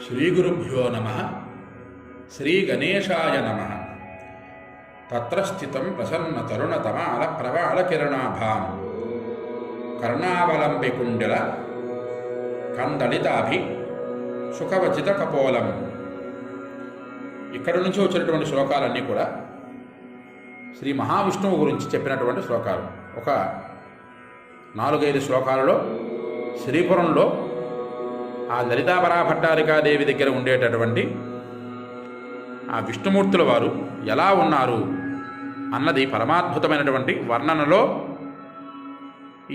శ్రీగురుభ్యో నమః. శ్రీ గణేశాయ నమః. తత్ర స్థితం ప్రసన్న తరుణ తమాల ప్రవాళ కిరణాభాం కర్ణావలంబి కుండల కందళితాభి సుఖవచిత కపోలం. ఇక్కడి నుంచి వచ్చినటువంటి శ్లోకాలన్నీ కూడా శ్రీ మహావిష్ణువు గురించి చెప్పినటువంటి శ్లోకాలు. ఒక 4-5 శ్లోకాలలో శ్రీపురంలో ఆ లలితాపరాభట్టారికాదేవి దగ్గర ఉండేటటువంటి ఆ విష్ణుమూర్తుల వారు ఎలా ఉన్నారు అన్నది పరమాద్భుతమైనటువంటి వర్ణనలో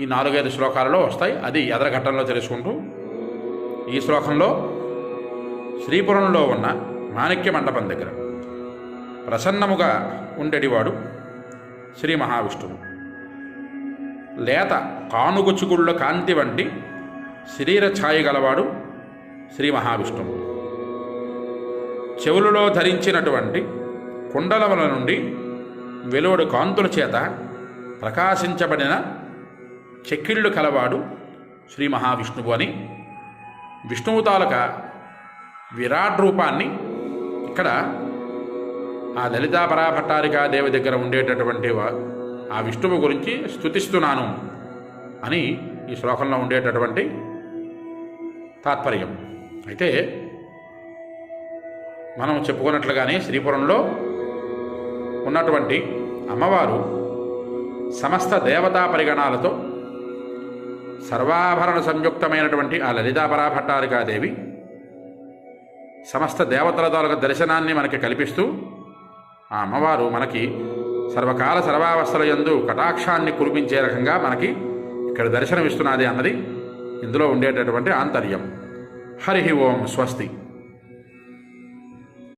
ఈ 4-5 శ్లోకాలలో వస్తాయి. అది ఎదరఘట్టంలో తెలుసుకుంటూ ఈ శ్లోకంలో శ్రీపురంలో ఉన్న మాణిక్య మండపం దగ్గర ప్రసన్నముగా ఉండేటివాడు శ్రీ మహావిష్ణువు. లేత కానుగుచుగుళ్ళ కాంతి వంటి శరీర ఛాయ గలవాడు శ్రీ మహావిష్ణువు. చెవులలో ధరించినటువంటి కుండలముల నుండి వెలువడు కాంతుల చేత ప్రకాశించబడిన చెక్కిళ్ళు కలవాడు శ్రీ మహావిష్ణువు అని విష్ణువు తాలూకా విరాట్ రూపాన్ని ఇక్కడ ఆ లలితాపరాభట్టారికాదేవి దగ్గర ఉండేటటువంటి ఆ విష్ణువు గురించి స్తుతిస్తున్నాను అని ఈ శ్లోకంలో ఉండేటటువంటి తాత్పర్యం. అయితే మనం చెప్పుకున్నట్లుగానే శ్రీపురంలో ఉన్నటువంటి అమ్మవారు సమస్త దేవతా పరిగణాలతో సర్వాభరణ సంయుక్తమైనటువంటి ఆ లలితాపరాభట్టారికాదేవి సమస్త దేవతల తాలూకా దర్శనాన్ని మనకి కల్పిస్తూ ఆ అమ్మవారు మనకి సర్వకాల సర్వావస్థల యందు కటాక్షాన్ని కురిపించే రకంగా మనకి ఇక్కడ దర్శనమిస్తున్నది అన్నది ఇందులో ఉండేటటువంటి ఆంతర్యం. హరి ఓం స్వస్తి.